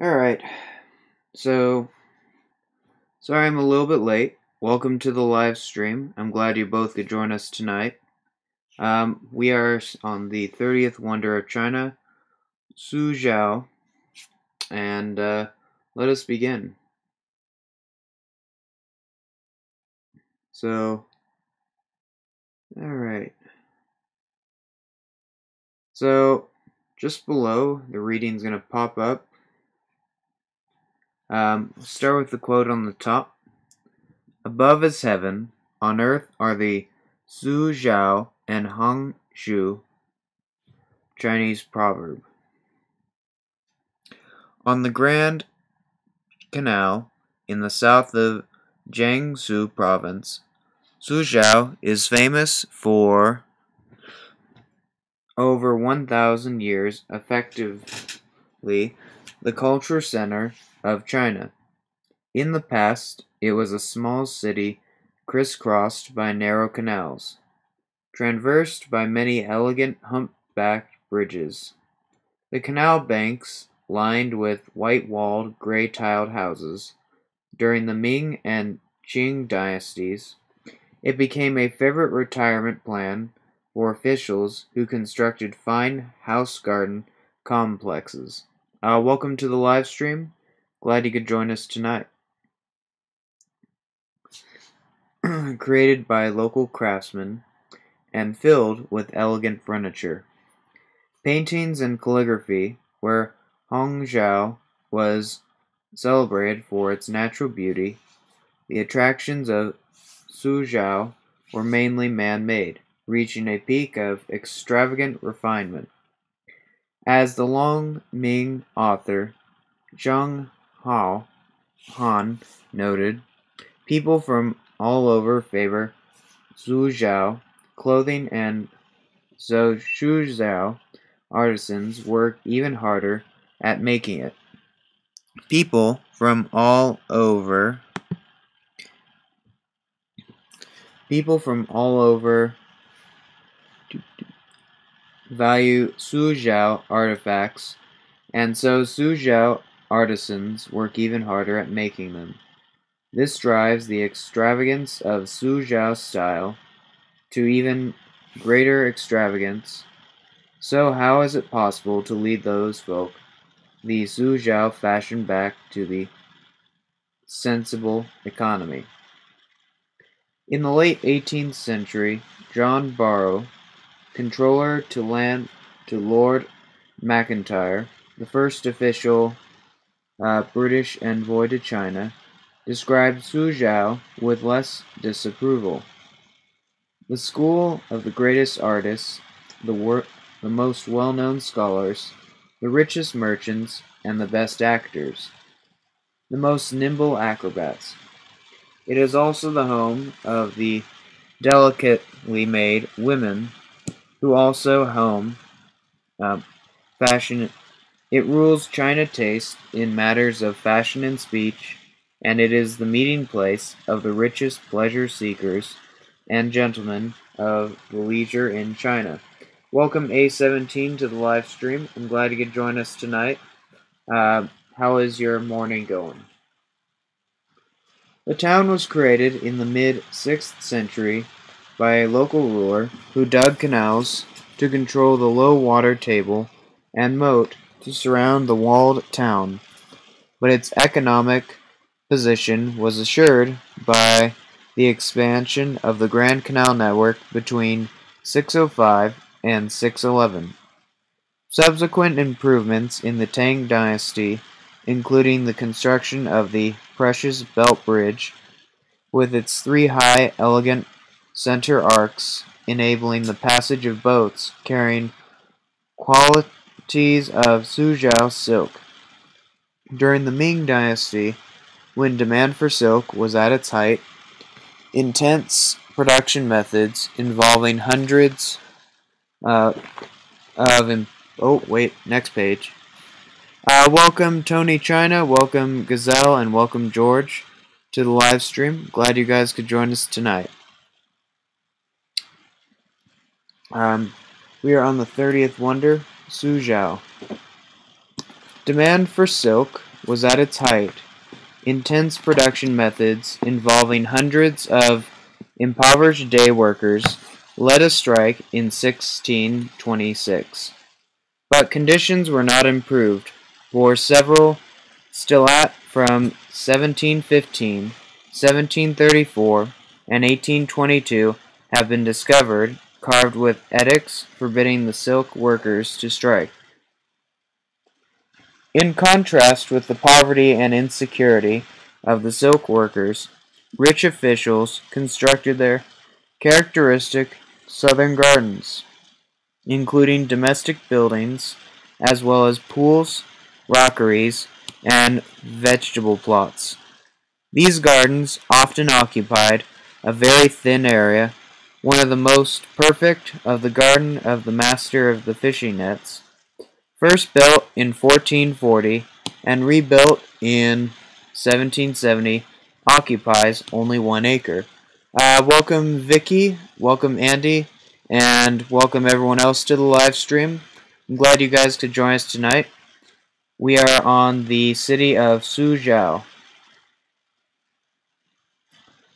Alright, so sorry I'm a little bit late. Welcome to the live stream. I'm glad you both could join us tonight. We are on the 30th wonder of China, Suzhou, and let us begin. So, alright. So, just below, the reading's going to pop up. Start with the quote on the top. Above is heaven, on earth are the Suzhou and Hongshu, Chinese proverb. On the Grand Canal in the south of Jiangsu province, Suzhou is famous for over 1,000 years, effectively the culture center of China. In the past, it was a small city crisscrossed by narrow canals, traversed by many elegant humpbacked bridges. The canal banks, lined with white-walled, gray-tiled houses, during the Ming and Qing dynasties, it became a favorite retirement plan for officials who constructed fine house-garden complexes. Welcome to the live stream. Glad you could join us tonight. Created by local craftsmen and filled with elegant furniture. Paintings and calligraphy, where Hangzhou was celebrated for its natural beauty, the attractions of Suzhou were mainly man-made, reaching a peak of extravagant refinement. As the Long Ming author Zhang Hao Han noted, people from all over favor Suzhou clothing, and so Suzhou artisans work even harder at making it. People from all over value Suzhou artifacts, and so Suzhou artisans work even harder at making them. This drives the extravagance of Suzhou style to even greater extravagance. So how is it possible to lead those folk, the Suzhou fashion, back to the sensible economy? In the late 18th century, John Barrow, controller to Lord Macintyre, the first official British envoy to China, described Suzhou with less disapproval. The school of the greatest artists, the most well-known scholars, the richest merchants, and the best actors, the most nimble acrobats. It is also the home of the delicately made women, who also home fashion. It rules China taste in matters of fashion and speech, and it is the meeting place of the richest pleasure seekers and gentlemen of the leisure in China. Welcome A17 to the live stream. I'm glad you could join us tonight. How is your morning going? The town was created in the mid-6th century by a local ruler who dug canals to control the low water table and moat to surround the walled town, but its economic position was assured by the expansion of the Grand Canal network between 605 and 611. Subsequent improvements in the Tang dynasty, including the construction of the Precious Belt Bridge, with its three high, elegant center arcs enabling the passage of boats carrying qualities of Suzhou silk. During the Ming dynasty, when demand for silk was at its height, intense production methods involving hundreds next page. Welcome Tony China, welcome Gazelle, and welcome George to the live stream. Glad you guys could join us tonight. We are on the 30th wonder, Suzhou. Demand for silk was at its height. Intense production methods involving hundreds of impoverished day workers led a strike in 1626. But conditions were not improved, for several stillat from 1715, 1734, and 1822 have been discovered, carved with edicts forbidding the silk workers to strike. In contrast with the poverty and insecurity of the silk workers, rich officials constructed their characteristic southern gardens, including domestic buildings, as well as pools, rockeries, and vegetable plots. These gardens often occupied a very thin area, one of the most perfect of the garden of the master of the fishing nets, first built in 1440 and rebuilt in 1770, occupies only 1 acre. Welcome Vicky, welcome Andy, and welcome everyone else to the live stream. I'm glad you guys could join us tonight. We are on the city of Suzhou.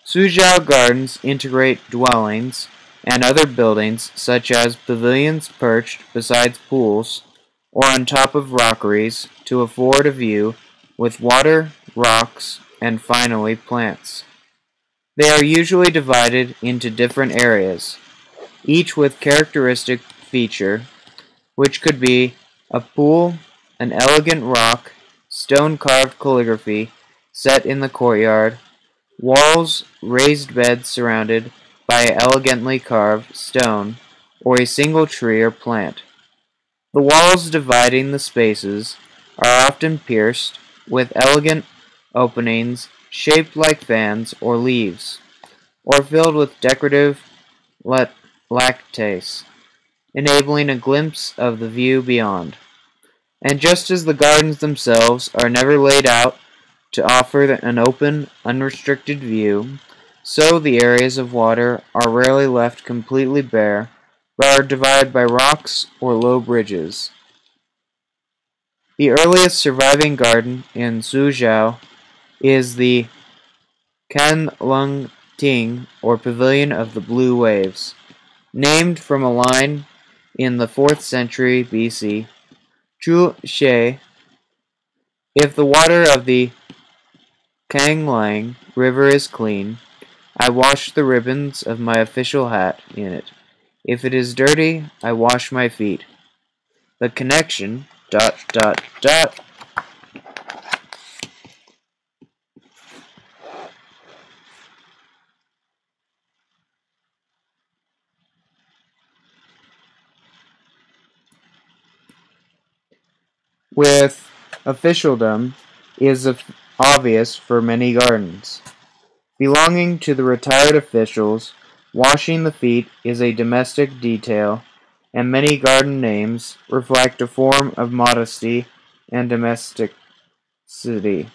Suzhou gardens integrate dwellings and other buildings such as pavilions perched beside pools or on top of rockeries to afford a view with water, rocks, and finally plants. They are usually divided into different areas, each with characteristic feature, which could be a pool, an elegant rock, stone-carved calligraphy set in the courtyard, walls, raised beds surrounded by elegantly carved stone, or a single tree or plant. The walls dividing the spaces are often pierced with elegant openings shaped like fans or leaves, or filled with decorative lacteace, enabling a glimpse of the view beyond. And just as the gardens themselves are never laid out to offer an open, unrestricted view, so the areas of water are rarely left completely bare, but are divided by rocks or low bridges. The earliest surviving garden in Suzhou is the Kanlung Ting, or Pavilion of the Blue Waves, named from a line in the 4th century BC. Zhu She, if the water of the Kanglang River is clean, I wash the ribbons of my official hat in it. If it is dirty, I wash my feet. The connection, ... with officialdom is obvious for many gardens. Belonging to the retired officials, washing the feet is a domestic detail, and many garden names reflect a form of modesty and domesticity,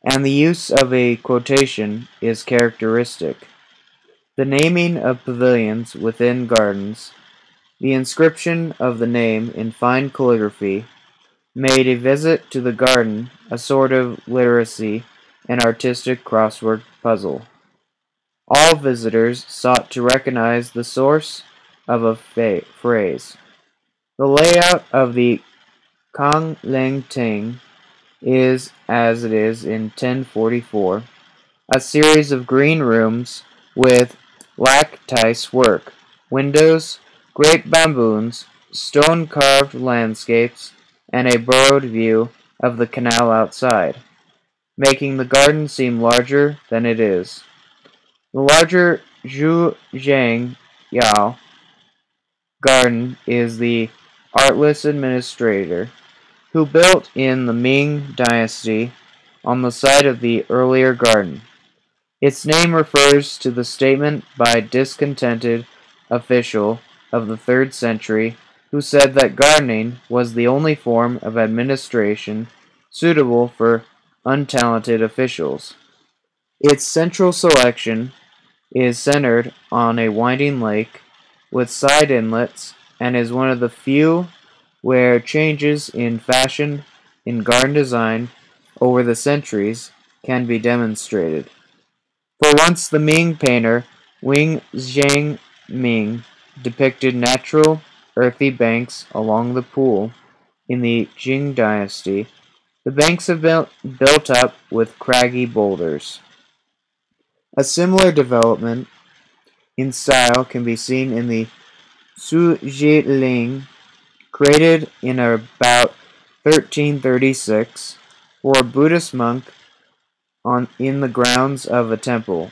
and the use of a quotation is characteristic. The naming of pavilions within gardens, the inscription of the name in fine calligraphy, made a visit to the garden a sort of literacy and artistic crossword puzzle. All visitors sought to recognize the source of a phrase. The layout of the Kongleng Ting is as it is in 1044, a series of green rooms with lactise work, windows, great bamboos, stone-carved landscapes, and a burrowed view of the canal outside, making the garden seem larger than it is. The larger Zhujiang Yao garden is the artless administrator who built in the Ming dynasty on the site of the earlier garden. Its name refers to the statement by a discontented official of the 3rd century who said that gardening was the only form of administration suitable for untalented officials. Its central selection is centered on a winding lake with side inlets and is one of the few where changes in fashion in garden design over the centuries can be demonstrated. For once, the Ming painter Wing Zhangming depicted natural, earthy banks along the pool in the Jing dynasty. The banks have been built up with craggy boulders. A similar development in style can be seen in the Suzhou, created in about 1336 for a Buddhist monk in the grounds of a temple.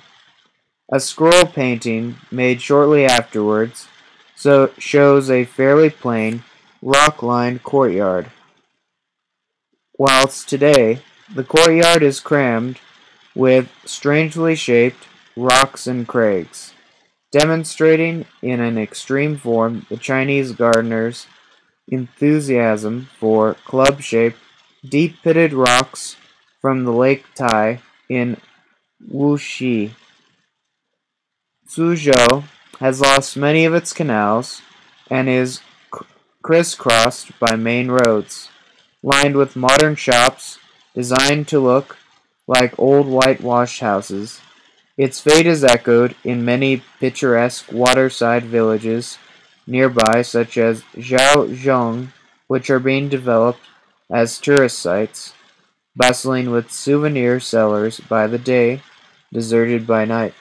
A scroll painting made shortly afterwards shows a fairly plain, rock-lined courtyard, whilst today the courtyard is crammed with strangely shaped rocks and crags, demonstrating in an extreme form the Chinese gardener's enthusiasm for club-shaped, deep-pitted rocks from the Lake Tai in Wuxi. Suzhou has lost many of its canals and is crisscrossed by main roads, lined with modern shops designed to look like old whitewashed houses. Its fate is echoed in many picturesque waterside villages nearby, such as Zhaozhong, which are being developed as tourist sites, bustling with souvenir sellers by the day, deserted by night.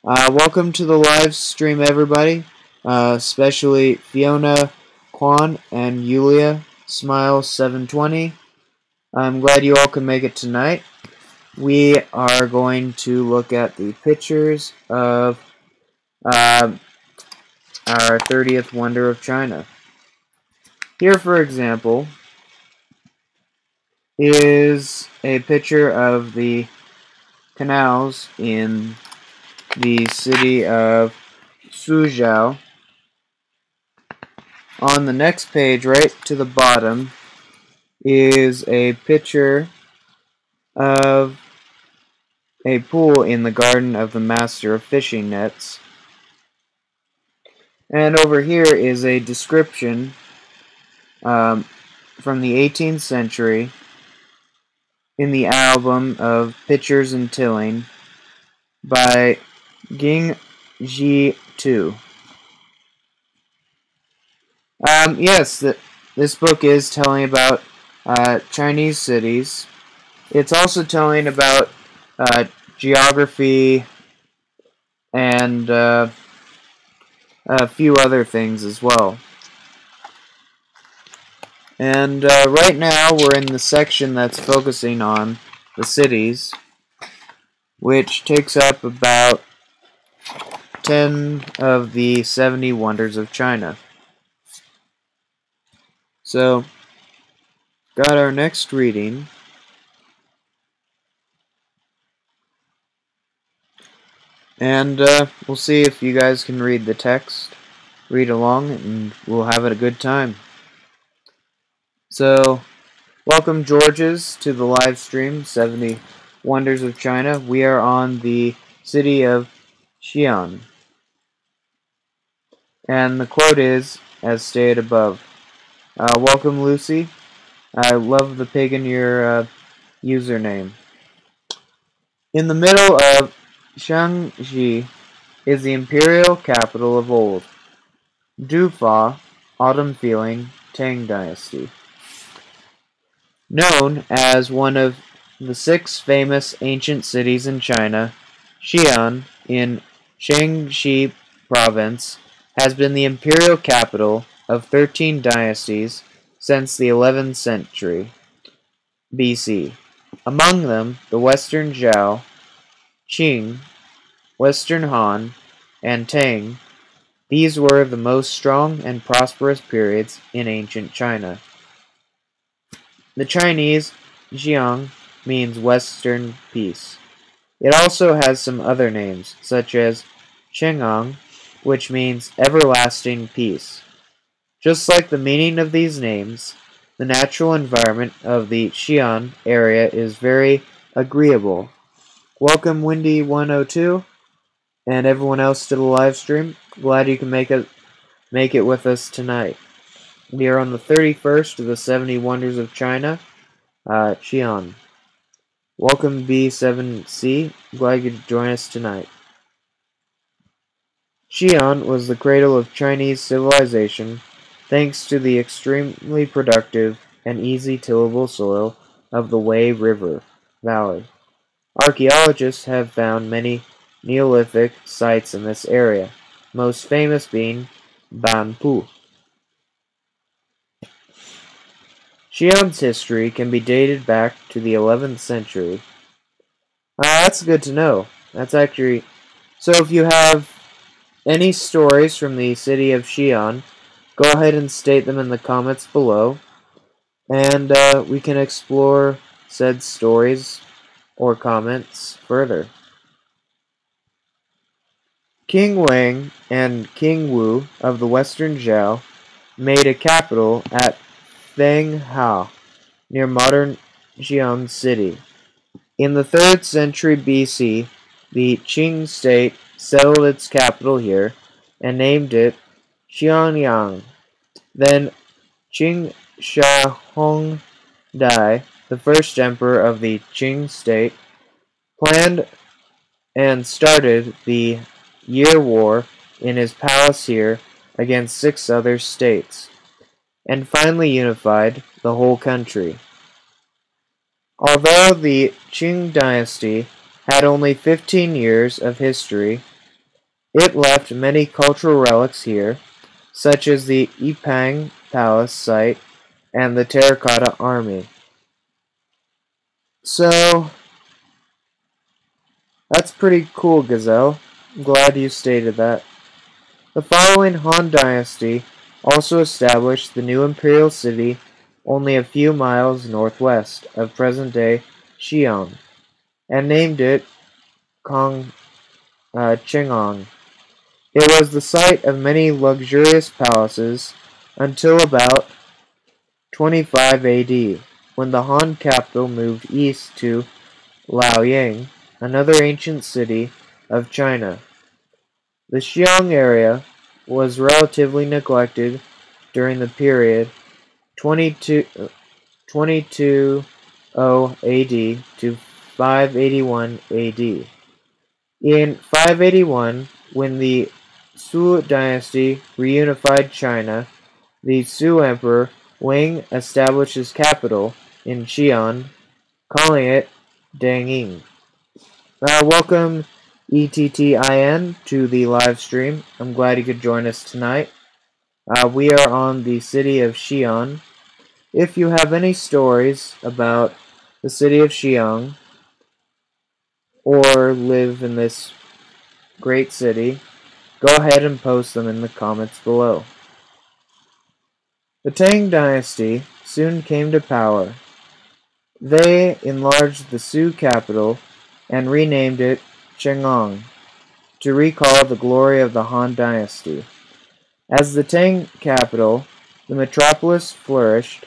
Welcome to the live stream, everybody, especially Fiona Kwan and Yulia Smile 720. I'm glad you all can make it tonight. We are going to look at the pictures of our 30th Wonder of China. Here, for example, is a picture of the canals in the city of Suzhou. On the next page, right to the bottom, is a picture of a pool in the garden of the master of fishing nets. And over here is a description from the 18th century in the album of Pictures and Tilling by Ging Ji Tu. Yes, this book is telling about Chinese cities. It's also telling about geography and a few other things as well. And right now we're in the section that's focusing on the cities, which takes up about 10 of the 70 wonders of China. So, got our next reading. And we'll see if you guys can read the text, read along, and we'll have a good time. So, welcome Georges to the live stream, 70 Wonders of China. We are on the city of Xi'an. And the quote is, as stated above, welcome Lucy. I love the pig in your username. In the middle of Shangji is the imperial capital of old, Dufa, autumn feeling, Tang dynasty. Known as one of the 6 famous ancient cities in China, Xi'an in Shaanxi province has been the imperial capital of 13 dynasties since the 11th century BC. Among them, the Western Zhao, Qing, Western Han, and Tang. These were the most strong and prosperous periods in ancient China. The Chinese Jiang means Western peace. It also has some other names, such as Cheng'an, which means everlasting peace. Just like the meaning of these names, the natural environment of the Xi'an area is very agreeable. Welcome Windy102 and everyone else to the live stream. Glad you can make it with us tonight. We are on the 31st of the 70 Wonders of China, Xi'an. Welcome B7C. Glad you could join us tonight. Xi'an was the cradle of Chinese civilization thanks to the extremely productive and easy tillable soil of the Wei River Valley. Archaeologists have found many Neolithic sites in this area, most famous being Banpu. Xi'an's history can be dated back to the 11th century. That's good to know. That's actually... So if you have any stories from the city of Xi'an, go ahead and state them in the comments below, and we can explore said stories or comments further. King Wang and King Wu of the Western Zhou made a capital at Fenghao, near modern Xi'an city. In the 3rd century BC, the Qing state settled its capital here and named it Xianyang. Then Qing Shi Huangdi, the first emperor of the Qing state, planned and started the Year War in his palace here against 6 other states, and finally unified the whole country. Although the Qing dynasty had only 15 years of history, it left many cultural relics here, such as the Yipang Palace site and the Terracotta Army. So, that's pretty cool, Gazelle. I'm glad you stated that. The following Han Dynasty also established the new imperial city only a few miles northwest of present-day Xi'an, and named it Chang'an. It was the site of many luxurious palaces until about 25 AD, when the Han capital moved east to Liaoyang, another ancient city of China. The Xi'an area was relatively neglected during the period 2220 AD to 581 AD. In 581, when the Sui dynasty reunified China, the Sui Emperor Wang established his capital in Xi'an, calling it Dangying. Welcome ETTIN to the live stream. I'm glad you could join us tonight. We are on the city of Xi'an. If you have any stories about the city of Xi'an or live in this great city, go ahead and post them in the comments below. The Tang dynasty soon came to power. They enlarged the Sui capital and renamed it Chang'an to recall the glory of the Han dynasty. As the Tang capital, the metropolis flourished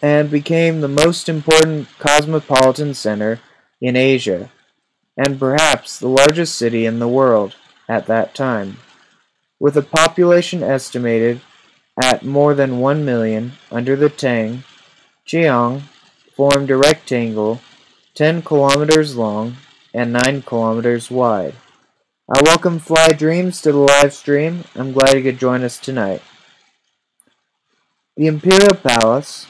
and became the most important cosmopolitan center in Asia, and perhaps the largest city in the world at that time. With a population estimated at more than 1 million under the Tang, Xi'an formed a rectangle 10 kilometers long and 9 kilometers wide. I welcome Fly Dreams to the live stream. I'm glad you could join us tonight. The Imperial Palace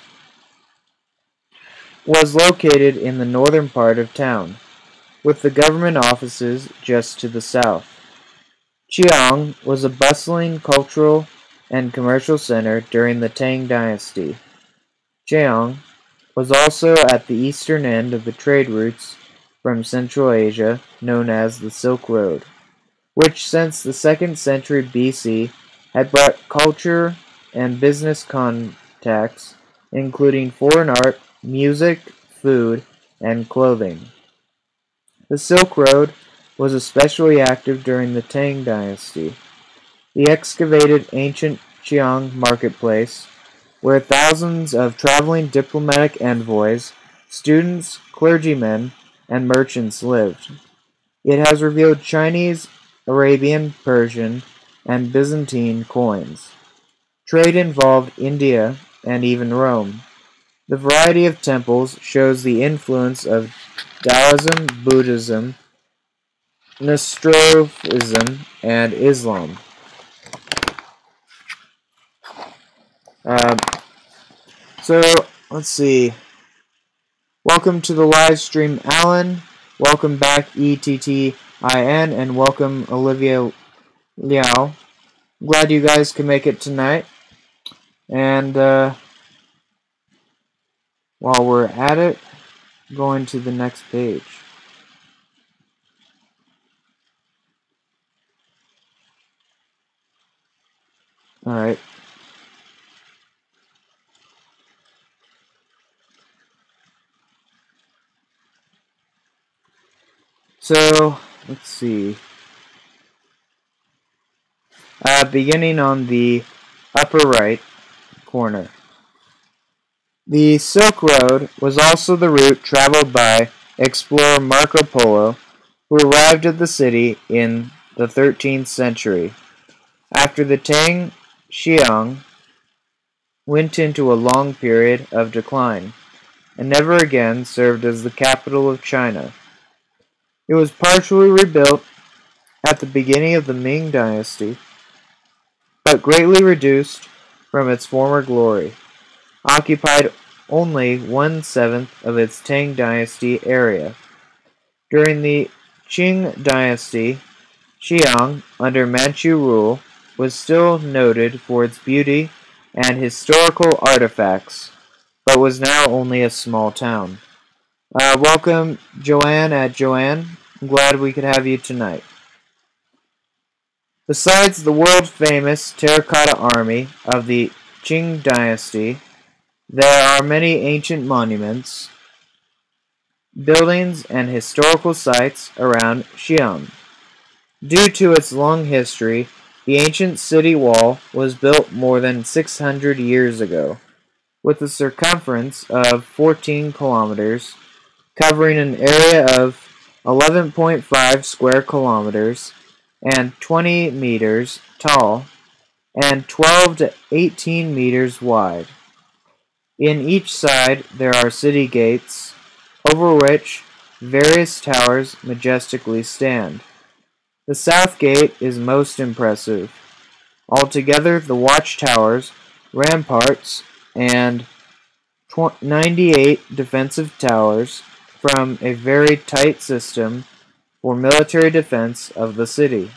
was located in the northern part of town, with the government offices just to the south. Xi'an was a bustling cultural and commercial center during the Tang dynasty. Xi'an was also at the eastern end of the trade routes from Central Asia known as the Silk Road, which since the 2nd century BC had brought culture and business contacts, including foreign art, music, food, and clothing. The Silk Road was especially active during the Tang dynasty. The excavated ancient Xi'an marketplace, where thousands of traveling diplomatic envoys, students, clergymen, and merchants lived. It has revealed Chinese, Arabian, Persian, and Byzantine coins. Trade involved India and even Rome. The variety of temples shows the influence of Taoism, Buddhism, Nestorianism, and Islam. Um, so, let's see. Welcome to the live stream, Alan. Welcome back, ETTIN, and welcome, Olivia Liao. Glad you guys can make it tonight. And while we're at it, going to the next page. Alright. So, let's see. Beginning on the upper right corner. The Silk Road was also the route traveled by explorer Marco Polo, who arrived at the city in the 13th century. After the Tang, Xiang went into a long period of decline, and never again served as the capital of China. It was partially rebuilt at the beginning of the Ming Dynasty, but greatly reduced from its former glory, occupied only 1/7 of its Tang Dynasty area. During the Qing Dynasty, Xi'an, under Manchu rule, was still noted for its beauty and historical artifacts, but was now only a small town. Welcome, Joanne at Joanne. I'm glad we could have you tonight. Besides the world-famous terracotta army of the Qing Dynasty, there are many ancient monuments, buildings, and historical sites around Xi'an. Due to its long history, the ancient city wall was built more than 600 years ago, with a circumference of 14 kilometers, covering an area of 11.5 square kilometers and 20 meters tall and 12 to 18 meters wide. In each side there are city gates, over which various towers majestically stand. The south gate is most impressive. Altogether, the watchtowers, ramparts, and 98 defensive towers from a very tight system for military defense of the city.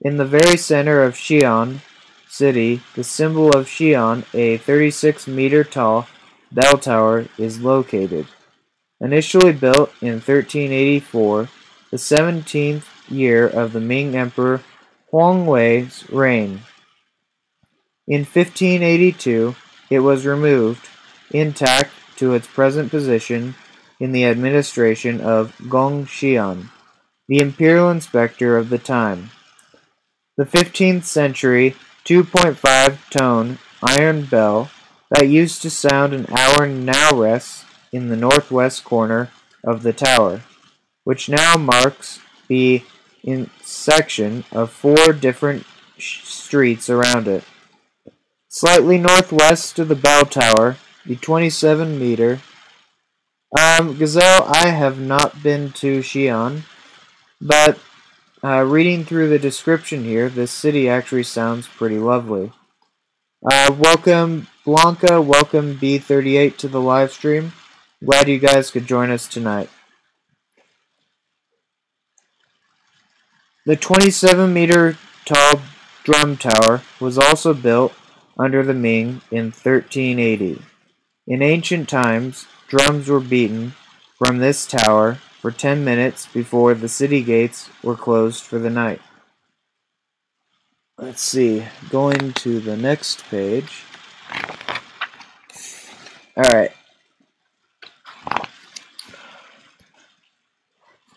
In the very center of Xi'an City, the symbol of Xi'an, a 36-meter tall bell tower, is located. Initially built in 1384, the 17th year of the Ming Emperor Huangwei's reign. In 1582, it was removed, intact, to its present position in the administration of Gong Xian, the imperial inspector of the time. The 15th century 2.5-tone iron bell that used to sound an hour now rests in the northwest corner of the tower, which now marks the intersection of 4 different streets around it. Slightly northwest of the bell tower, the 27-meter. Gazelle, I have not been to Xi'an, but reading through the description here, this city actually sounds pretty lovely. Welcome, Blanca. Welcome, B38, to the live stream. Glad you guys could join us tonight. The 27-meter tall drum tower was also built under the Ming in 1380. In ancient times, drums were beaten from this tower for 10 minutes before the city gates were closed for the night. Let's see, going to the next page. Alright.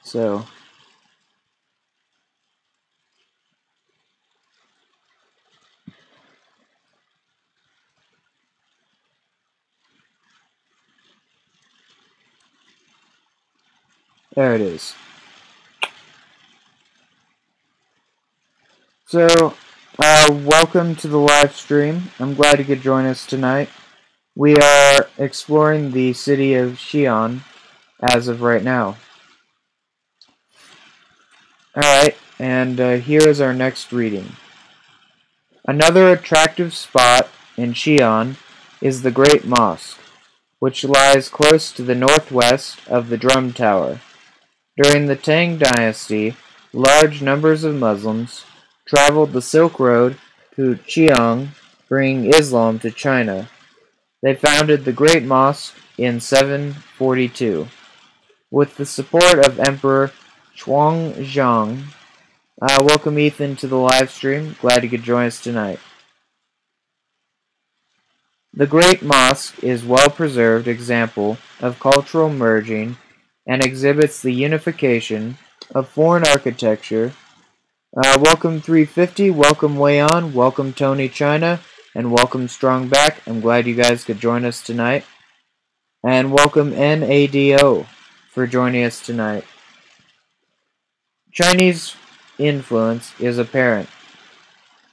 So, there it is. So, welcome to the live stream. I'm glad you could join us tonight. We are exploring the city of Xi'an as of right now. Alright, and here is our next reading. Another attractive spot in Xi'an is the Great Mosque, which lies close to the northwest of the Drum Tower. During the Tang Dynasty, large numbers of Muslims traveled the Silk Road to Xi'an, bringing Islam to China. They founded the Great Mosque in 742. With the support of Emperor Xuanzang. Welcome Ethan to the live stream. Glad you could join us tonight. The Great Mosque is a well-preserved example of cultural merging and exhibits the unification of foreign architecture. Welcome 350, welcome Wayon, welcome Tony China, and welcome Strongback. I'm glad you guys could join us tonight. And welcome NADO for joining us tonight. Chinese influence is apparent.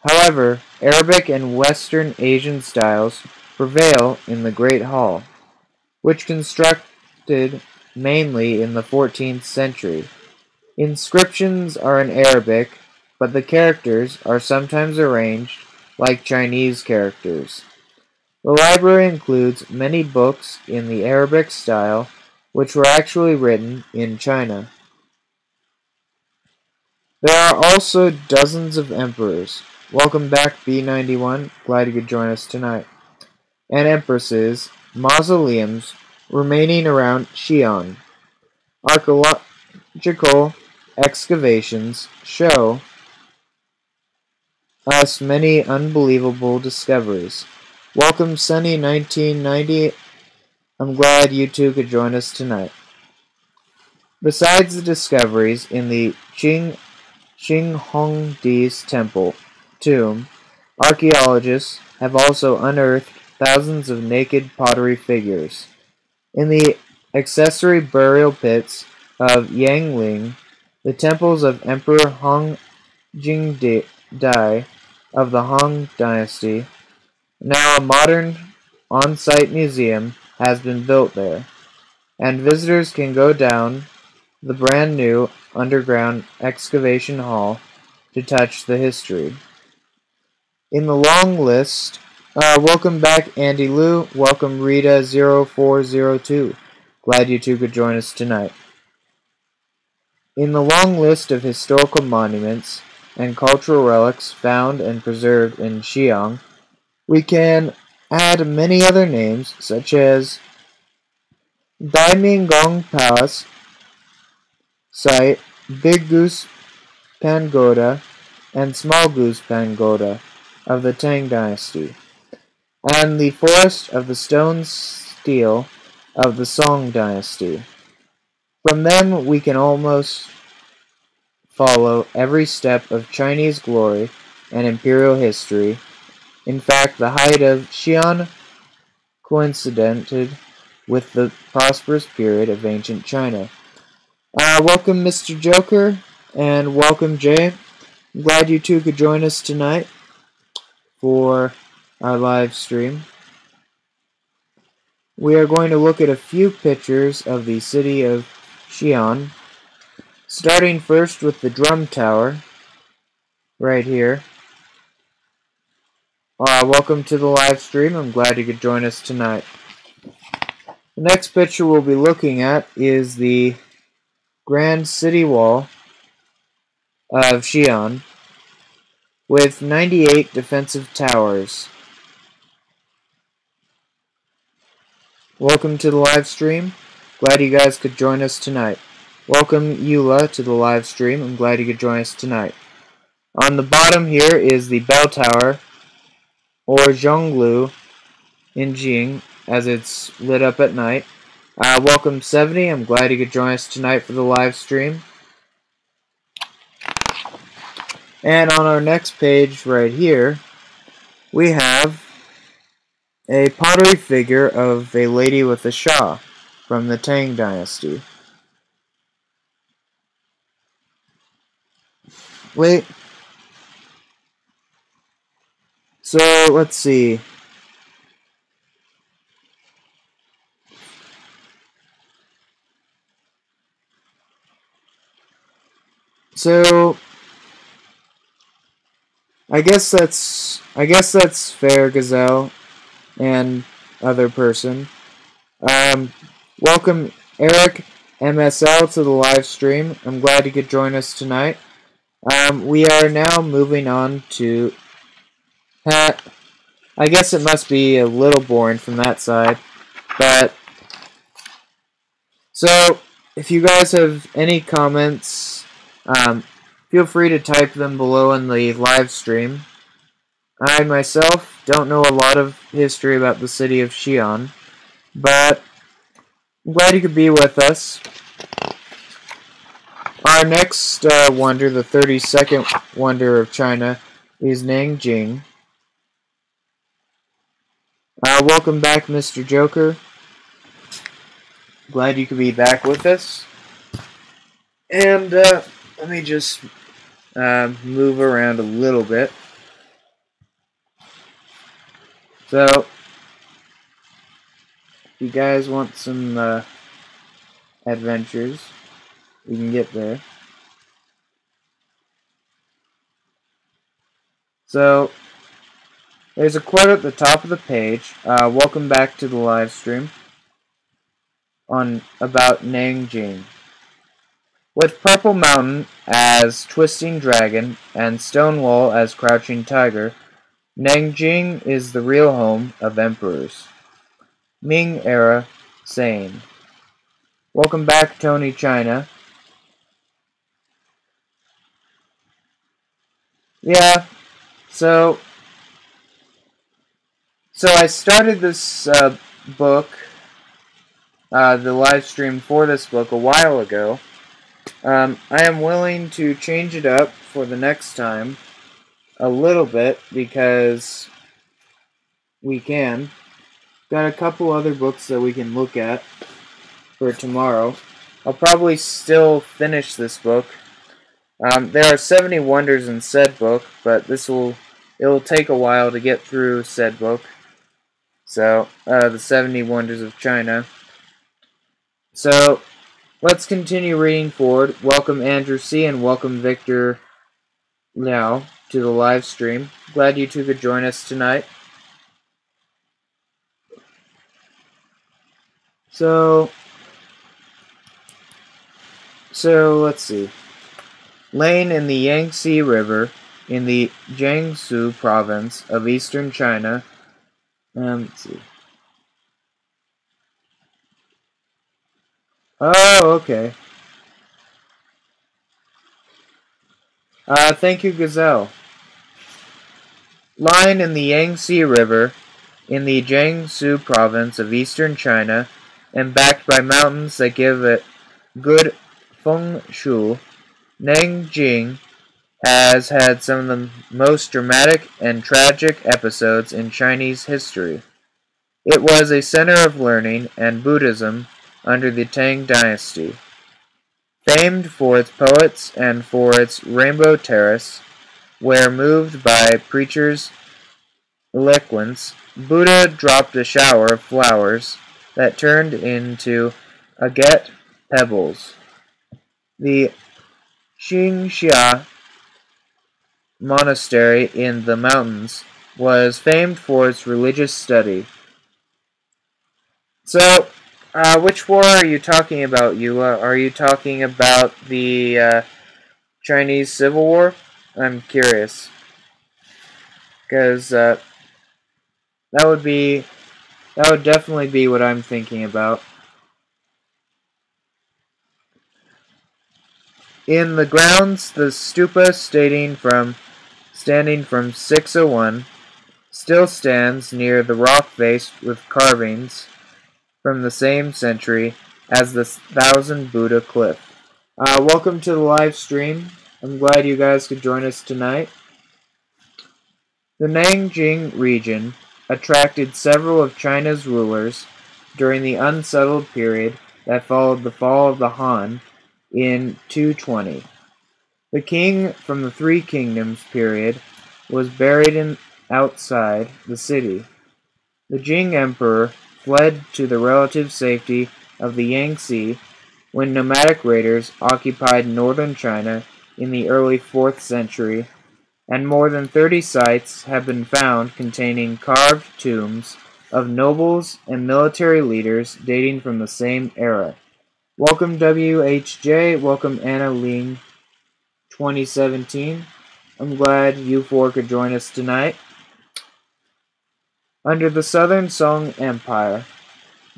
However, Arabic and Western Asian styles prevail in the Great Hall, which constructed mainly in the 14th century. Inscriptions are in Arabic, but the characters are sometimes arranged like Chinese characters. The library includes many books in the Arabic style, which were actually written in China. There are also dozens of emperors. Welcome back, B91. Glad you could join us tonight. And empresses, mausoleums remaining around Xi'an. Archaeological excavations show us many unbelievable discoveries. Welcome, Sunny1990. I'm glad you two could join us tonight. Besides the discoveries in the Qinghongdi's temple tomb, archaeologists have also unearthed thousands of naked pottery figures. In the accessory burial pits of Yangling, the temples of Emperor Hong Jingdai of the Han Dynasty, now a modern on-site museum has been built there, and visitors can go down the brand new underground excavation hall to touch the history. In the long list, welcome back Andy Liu, welcome Rita0402. Glad you two could join us tonight. In the long list of historical monuments and cultural relics found and preserved in Xi'an, we can add many other names such as Daimingong Palace Site, Big Goose Pagoda, and Small Goose Pagoda of the Tang Dynasty, and the Forest of the Stone Steel of the Song Dynasty. From them we can almost follow every step of Chinese glory and imperial history. In fact, the height of Xi'an coincided with the prosperous period of ancient China. Welcome, Mr. Joker, and welcome, Jay. I'm glad you two could join us tonight for our live stream. We are going to look at a few pictures of the city of Xi'an, starting first with the Drum Tower, right here. Welcome to the live stream. I'm glad you could join us tonight. The next picture we'll be looking at is the Grand City Wall of Xi'an with 98 defensive towers. Welcome to the live stream. Glad you guys could join us tonight. Welcome Eula to the live stream. I'm glad you could join us tonight. On the bottom here is the bell tower, or Zhonglu in Jing, as it's lit up at night. Welcome 70. I'm glad you could join us tonight for the live stream. And on our next page right here, we have a pottery figure of a lady with a Shah from the Tang Dynasty. Wait. So, let's see. So I guess that's fair, Gazelle and other person. Welcome Eric MSL to the live stream. I'm glad you could join us tonight. We are now moving on to Pat. I guess it must be a little boring from that side, but so if you guys have any comments, feel free to type them below in the live stream. I myself don't know a lot of history about the city of Xi'an, but I'm glad you could be with us. Our next wonder, the 32nd wonder of China, is Nanjing. Welcome back, Mr. Joker. Glad you could be back with us. And let me just move around a little bit. So, if you guys want some adventures, you can get there. So, there's a quote at the top of the page. Welcome back to the live stream about Nanjing. With Purple Mountain as Twisting Dragon and Stonewall as Crouching Tiger, Nanjing is the real home of emperors. Ming era saying. Welcome back, Tony China. Yeah, so I started this book, the live stream for this book a while ago. I am willing to change it up for the next time a little bit because we can. Got a couple other books that we can look at for tomorrow. I'll probably still finish this book. There are 70 wonders in said book, but it will take a while to get through said book. So, the 70 Wonders of China. So, let's continue reading forward. Welcome Andrew C. and welcome Victor Liao to the live stream. Glad you two could join us tonight. So let's see. Laying in the Yangtze River in the Jiangsu province of eastern China. Let's see. Oh, okay. Thank you, Gazelle. Lying in the Yangtze River in the Jiangsu province of eastern China and backed by mountains that give it good feng shui, Nanjing has had some of the most dramatic and tragic episodes in Chinese history. It was a center of learning and Buddhism under the Tang dynasty. Famed for its poets and for its rainbow terrace, where moved by preachers' eloquence, Buddha dropped a shower of flowers that turned into agate pebbles. The Xingxia monastery in the mountains was famed for its religious study. So, which war are you talking about, Eula? Are you talking about the Chinese Civil War? I'm curious. Because that would definitely be what I'm thinking about. In the grounds, the stupa standing from 601 still stands near the rock face with carvings from the same century as the Thousand Buddha Cliff. Welcome to the live stream. I'm glad you guys could join us tonight. The Nanjing region attracted several of China's rulers during the unsettled period that followed the fall of the Han in 220. The king from the Three Kingdoms period was buried outside the city. The Jing emperor fled to the relative safety of the Yangtze when nomadic raiders occupied northern China in the early 4th century, and more than 30 sites have been found containing carved tombs of nobles and military leaders dating from the same era. Welcome WHJ, welcome Anna Ling 2017. I'm glad you four could join us tonight. Under the Southern Song Empire,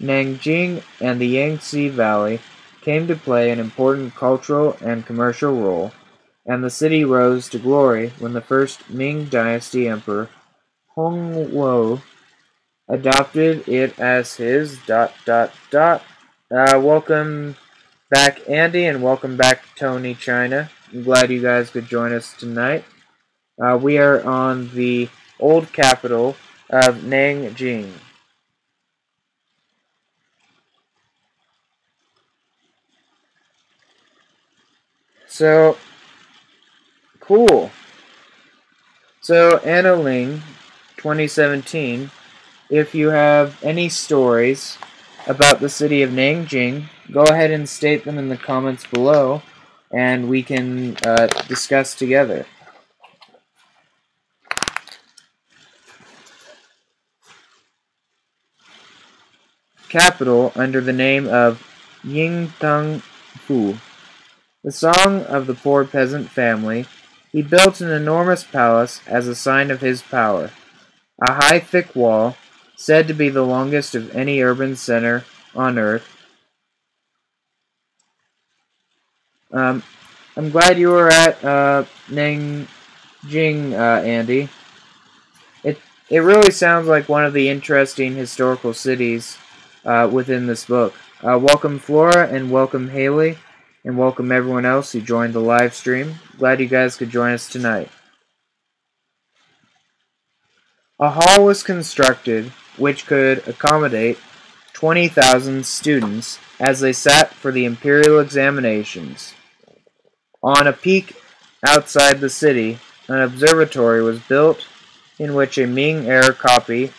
Nanjing and the Yangtze Valley came to play an important cultural and commercial role, and the city rose to glory when the first Ming Dynasty Emperor Hongwu adopted it as his ... Welcome back, Andy, and welcome back, Tony China. I'm glad you guys could join us tonight. We are on the old capital of Nanjing. So, cool. So, Anna Ling, 2017, if you have any stories about the city of Nanjing, go ahead and state them in the comments below, and we can discuss together. Capital under the name of Yingtang-fu. The song of the poor peasant family, he built an enormous palace as a sign of his power. A high, thick wall, said to be the longest of any urban center on Earth. I'm glad you were at Nanjing, Andy. It really sounds like one of the interesting historical cities within this book. Welcome Flora, and welcome Haley, and welcome everyone else who joined the live stream. Glad you guys could join us tonight. A hall was constructed which could accommodate 20,000 students as they sat for the imperial examinations. On a peak outside the city, an observatory was built in which a Ming-era copy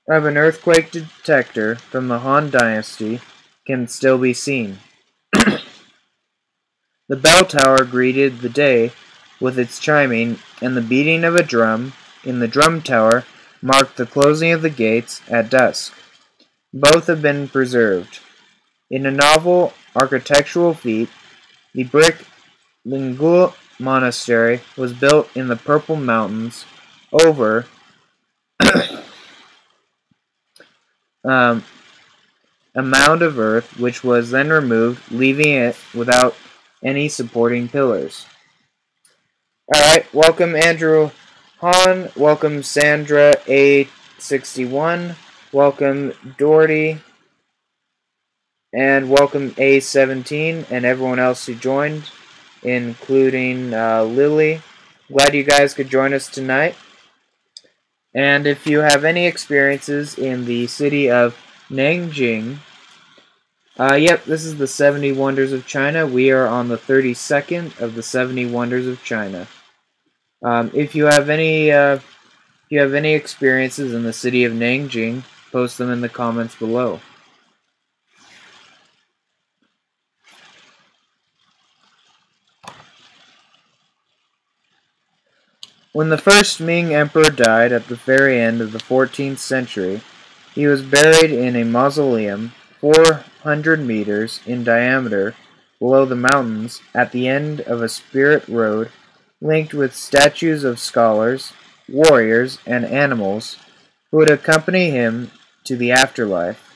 of an earthquake detector from the Han Dynasty can still be seen. The bell tower greeted the day with its chiming, and the beating of a drum in the drum tower marked the closing of the gates at dusk. Both have been preserved. In a novel architectural feat, the brick Lingul Monastery was built in the Purple Mountains over a mound of earth, which was then removed, leaving it without any supporting pillars. Alright, welcome Andrew Hahn, welcome Sandra A61, welcome Doherty, and welcome A17, and everyone else who joined, including Lily. Glad you guys could join us tonight. And if you have any experiences in the city of Nanjing, yep, this is the 70 Wonders of China. We are on the 32nd of the 70 Wonders of China. If you have any experiences in the city of Nanjing, post them in the comments below. When the first Ming emperor died at the very end of the 14th century, he was buried in a mausoleum 400 meters in diameter below the mountains at the end of a spirit road linked with statues of scholars, warriors, and animals who would accompany him to the afterlife.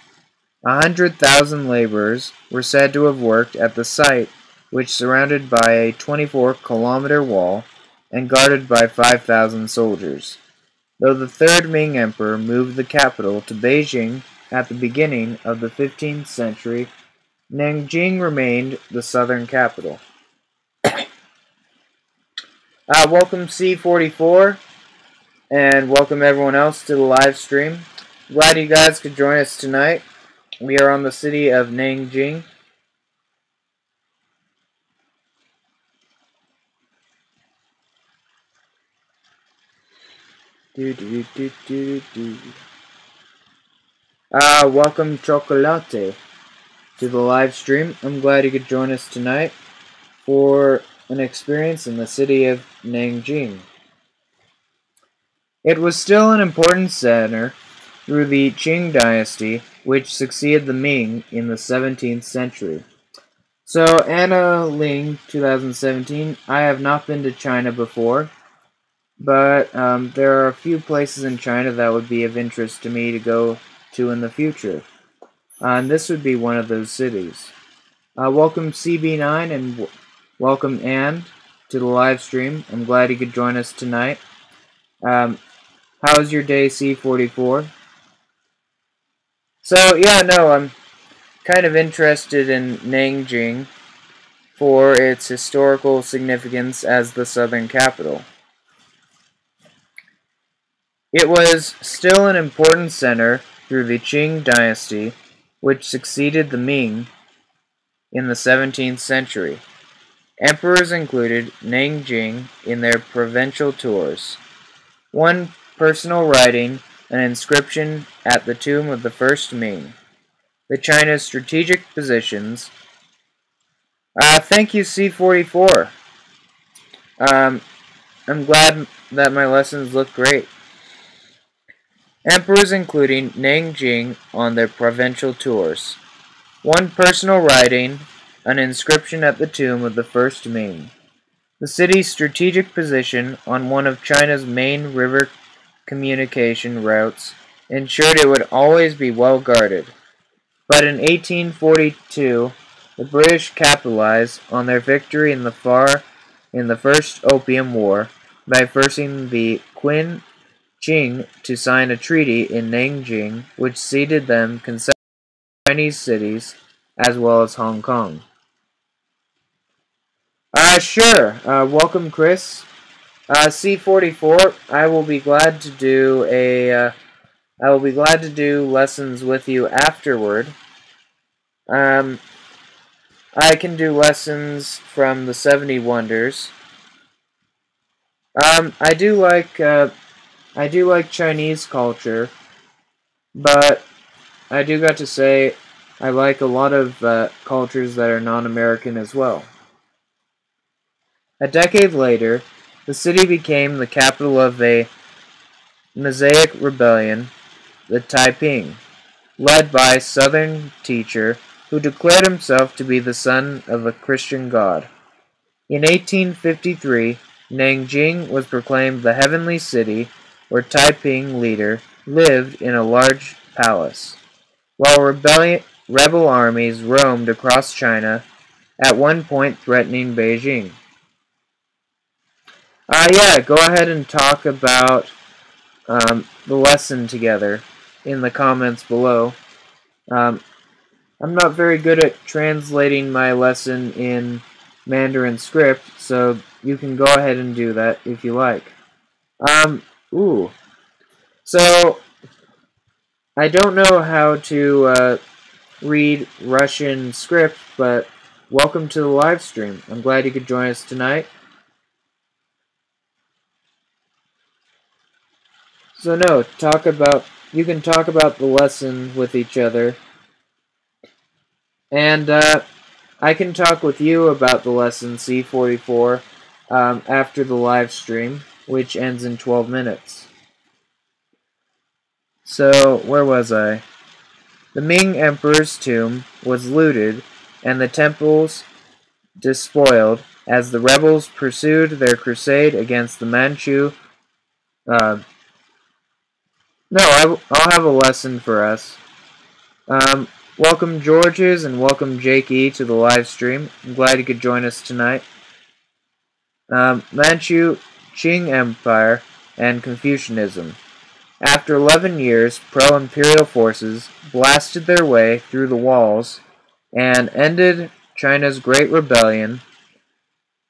100,000 laborers were said to have worked at the site, which surrounded by a 24-kilometer wall and guarded by 5,000 soldiers. Though the third Ming emperor moved the capital to Beijing at the beginning of the 15th century, Nanjing remained the southern capital. Welcome C44, and welcome everyone else to the live stream. Glad you guys could join us tonight. We are on the city of Nanjing. Welcome Chocolate to the live stream. I'm glad you could join us tonight for an experience in the city of Nanjing. It was still an important center through the Qing dynasty, which succeeded the Ming in the 17th century. So, Anna Ling, 2017, I have not been to China before, but there are a few places in China that would be of interest to me to go to in the future. And this would be one of those cities. Welcome CB9 and welcome Anne to the live stream. I'm glad you could join us tonight. How's your day, C44? So, yeah, no, I'm kind of interested in Nanjing for its historical significance as the southern capital. It was still an important center through the Qing dynasty, which succeeded the Ming in the 17th century. Emperors included Nanjing in their provincial tours. One personal writing, an inscription at the tomb of the first Ming. The China's strategic positions. Thank you, C44. I'm glad that my lessons look great. Emperors including Nanjing on their provincial tours. One personal writing, an inscription at the tomb of the first Ming. The city's strategic position on one of China's main river communication routes ensured it would always be well guarded. But in 1842, the British capitalized on their victory in the First Opium War by forcing the Qing to sign a treaty in Nanjing which ceded them concessions to Chinese cities as well as Hong Kong. Sure. Welcome, Chris. C44. I will be glad to do lessons with you afterward. I can do lessons from the 70 Wonders. I do like Chinese culture, but I do got to say I like a lot of cultures that are non-American as well. A decade later, the city became the capital of a Mosaic rebellion, the Taiping, led by a southern teacher who declared himself to be the son of a Christian god. In 1853, Nanjing was proclaimed the heavenly city where Taiping leader lived in a large palace, while rebel armies roamed across China, at one point threatening Beijing. Yeah, go ahead and talk about the lesson together in the comments below. I'm not very good at translating my lesson in Mandarin script, so you can go ahead and do that if you like. So, I don't know how to read Russian script, but welcome to the live stream. I'm glad you could join us tonight. So no, you can talk about the lesson with each other, and I can talk with you about the lesson C44 after the live stream, which ends in 12 minutes. So, where was I? The Ming Emperor's tomb was looted and the temples despoiled as the rebels pursued their crusade against the Manchu. I'll have a lesson for us. Welcome Georges and welcome Jake E to the live stream. I'm glad you could join us tonight. Manchu, Qing Empire, and Confucianism. After 11 years, pro-imperial forces blasted their way through the walls and ended China's Great Rebellion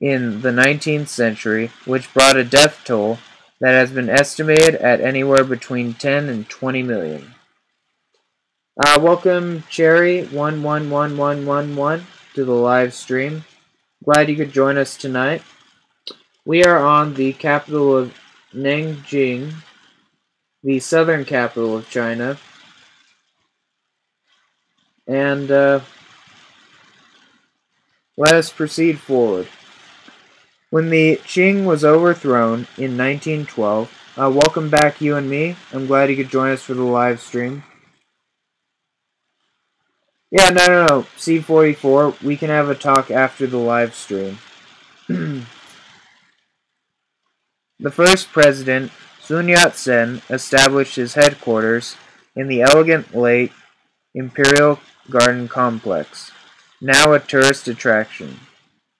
in the 19th century, which brought a death toll that has been estimated at anywhere between 10 and 20 million. Welcome Cherry111111 to the live stream. Glad you could join us tonight. We are on the capital of Nanjing, the southern capital of China, and let us proceed forward. When the Qing was overthrown in 1912, welcome back, you and me. I'm glad you could join us for the live stream. Yeah, no. C44, we can have a talk after the live stream. The first president, Sun Yat-sen, established his headquarters in the elegant late Imperial Garden Complex, now a tourist attraction.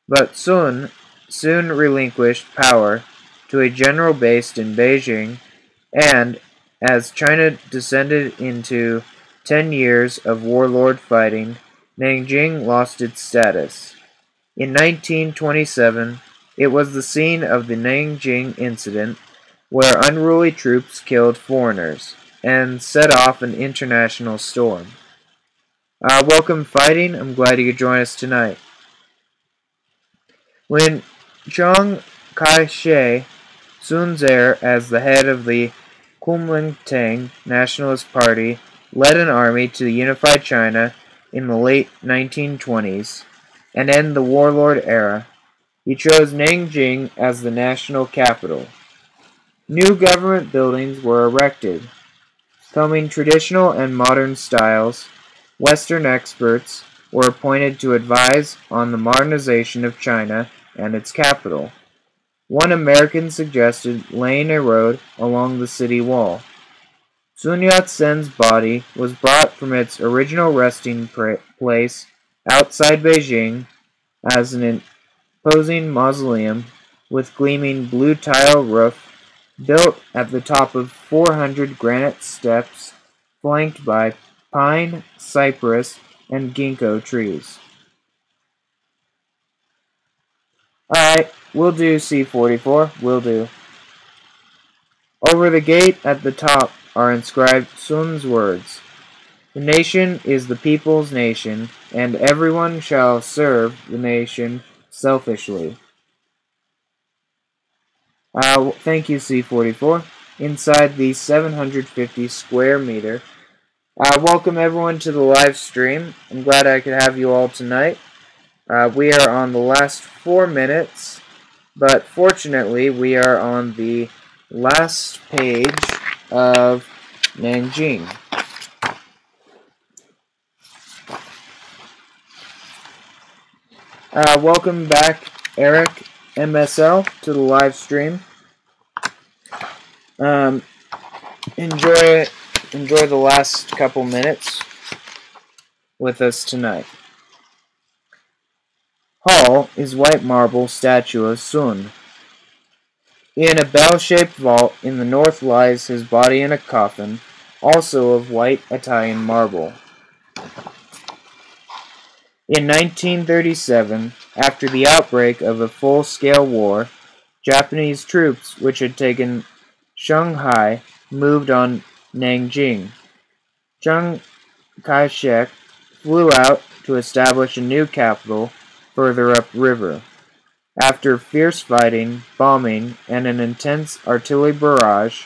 But Sun soon relinquished power to a general based in Beijing, and as China descended into 10 years of warlord fighting, Nanjing lost its status. In 1927, it was the scene of the Nanjing incident, where unruly troops killed foreigners and set off an international storm. Welcome, Fighting. I'm glad you could join us tonight. When Chiang Kai-shek, Sun's heir as the head of the Kuomintang Nationalist Party, led an army to unify China in the late 1920s and end the warlord era, he chose Nanjing as the national capital. New government buildings were erected, filming traditional and modern styles. Western experts were appointed to advise on the modernization of China and its capital. One American suggested laying a road along the city wall. Sun Yat-sen's body was brought from its original resting place outside Beijing as an imposing mausoleum with gleaming blue tile roof built at the top of 400 granite steps flanked by pine, cypress, and ginkgo trees. Alright, we'll do C44, will do. Over the gate at the top are inscribed Sun's words. The nation is the people's nation, and everyone shall serve the nation selfishly. Thank you, C44. Inside the 750 square meter. Welcome everyone to the live stream. I'm glad I could have you all tonight. We are on the last 4 minutes, but fortunately we are on the last page of Nanjing. Welcome back, Eric MSL, to the live stream. Enjoy the last couple minutes with us tonight. Hall is white marble statue of Sun. In a bell-shaped vault in the north lies his body in a coffin, also of white Italian marble. In 1937, after the outbreak of a full-scale war, Japanese troops which had taken Shanghai moved on Nanjing. Chiang Kai-shek flew out to establish a new capital further upriver. After fierce fighting, bombing, and an intense artillery barrage,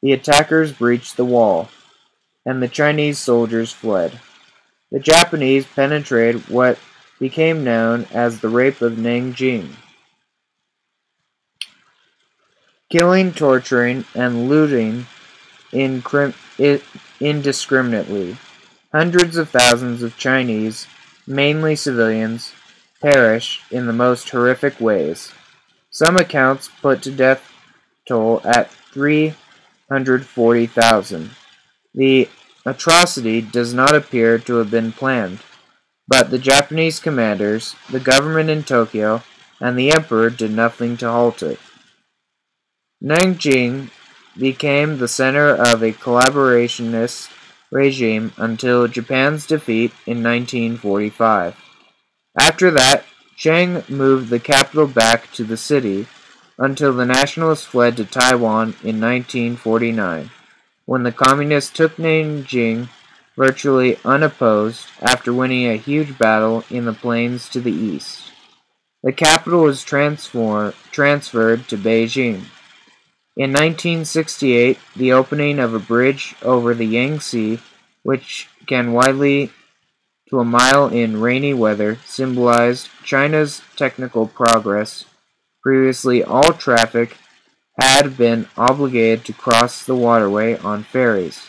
the attackers breached the wall, and the Chinese soldiers fled. The Japanese penetrated what became known as the Rape of Nanjing, killing, torturing, and looting indiscriminately. Hundreds of thousands of Chinese, mainly civilians, perished in the most horrific ways. Some accounts put to death toll at 340,000. The atrocity does not appear to have been planned, but the Japanese commanders, the government in Tokyo, and the emperor did nothing to halt it. Nanjing became the center of a collaborationist regime until Japan's defeat in 1945. After that, Chiang moved the capital back to the city until the nationalists fled to Taiwan in 1949, when the communists took Nanjing virtually unopposed after winning a huge battle in the plains to the east. The capital was transferred to Beijing. In 1968, the opening of a bridge over the Yangtze, which can widely to a mile in rainy weather, symbolized China's technical progress, Previously, all traffic had been obligated to cross the waterway on ferries.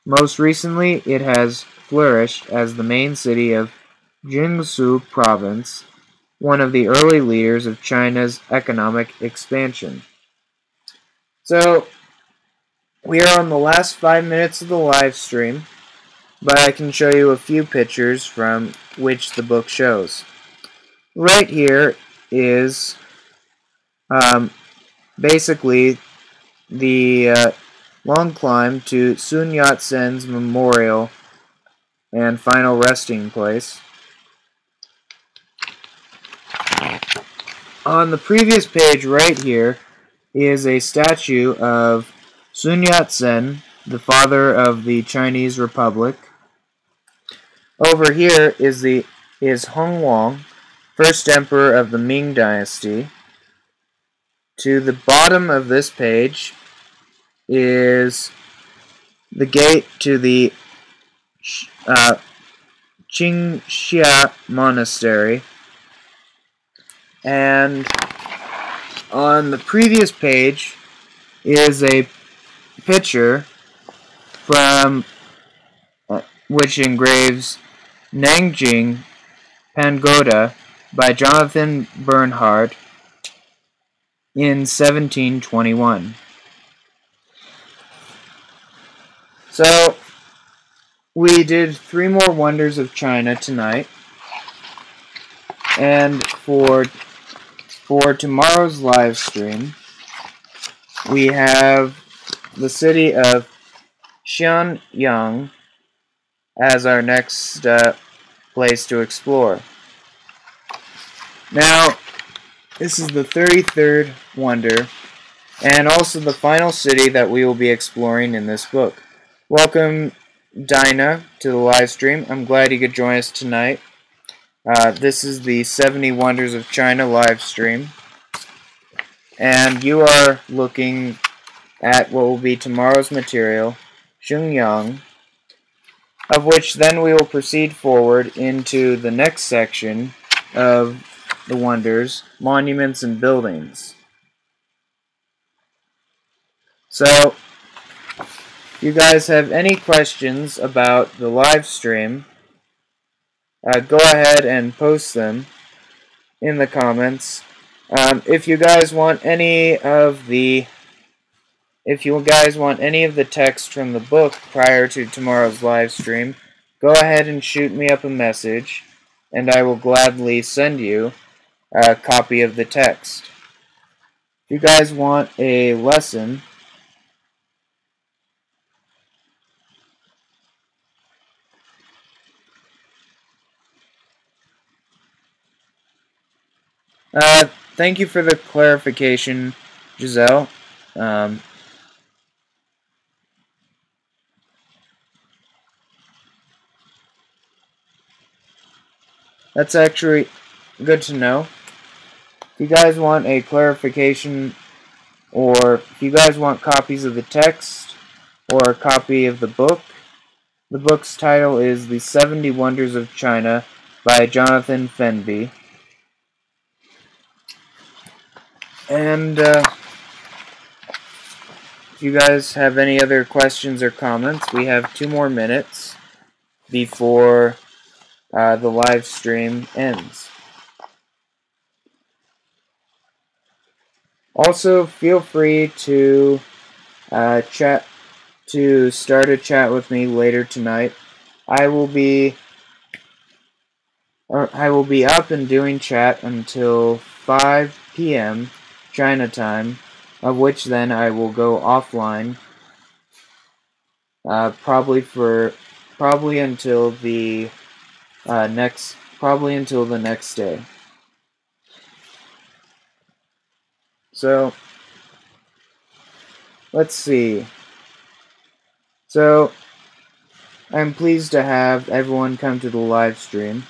Most recently, it has flourished as the main city of Jiangsu Province, one of the early leaders of China's economic expansion. So, we are on the last 5 minutes of the live stream, but I can show you a few pictures from which the book shows. Right here is basically the long climb to Sun Yat-sen's memorial and final resting place. On the previous page right here is a statue of Sun Yat-sen, the father of the Chinese Republic. Over here is Hong Wang, first emperor of the Ming Dynasty. To the bottom of this page is the gate to the Qingxia Monastery. And on the previous page is a picture from which engraves Nanjing Pagoda by Jonathan Bernhard in 1721. So, we did 3 more wonders of China tonight, and for tomorrow's live stream, we have the city of Xianyang as our next place to explore. Now, this is the 33rd wonder, and also the final city that we will be exploring in this book. Welcome, Dinah, to the live stream. I'm glad you could join us tonight. This is the 70 Wonders of China live stream, and you are looking at what will be tomorrow's material, Xianyang, of which then we will proceed forward into the next section of the wonders, monuments and buildings. So, if you guys have any questions about the live stream, go ahead and post them in the comments. If you guys want any of the text from the book prior to tomorrow's live stream, go ahead and shoot me up a message, and I will gladly send you a copy of the text. If you guys want a lesson, thank you for the clarification, Giselle. That's actually good to know. If you guys want a clarification, or if you guys want copies of the text, or a copy of the book's title is The 70 Wonders of China by Jonathan Fenby. And if you guys have any other questions or comments, we have 2 more minutes before the live stream ends. Also, feel free to start a chat with me later tonight. I will be up and doing chat until 5 p.m. China time, of which then I will go offline probably until the next day. So, let's see. So, I'm pleased to have everyone come to the live stream.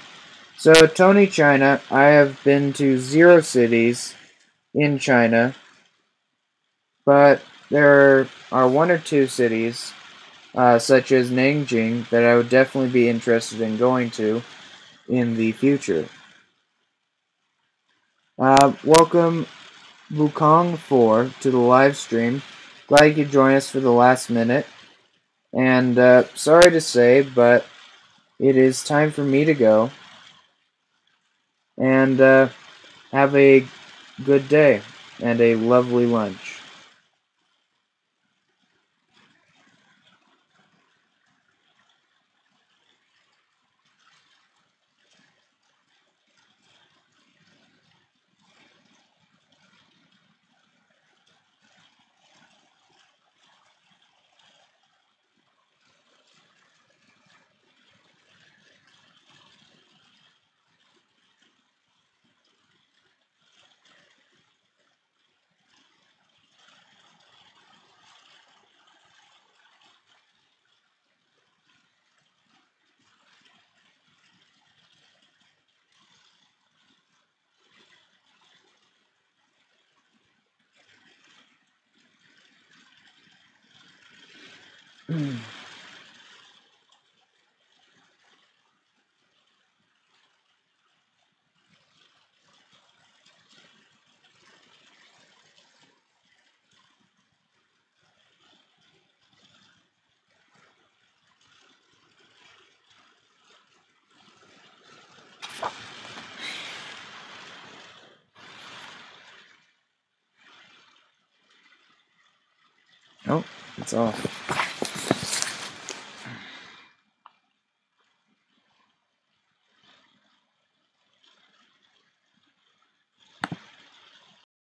So, Tony China, I have been to 0 cities in China, but there are 1 or 2 cities, such as Nanjing, that I would definitely be interested in going to in the future. Welcome, Wukong 4 to the live stream. Glad you could join us for the last minute. And sorry to say, but it is time for me to go. And have a good day and a lovely lunch. Oh, it's off.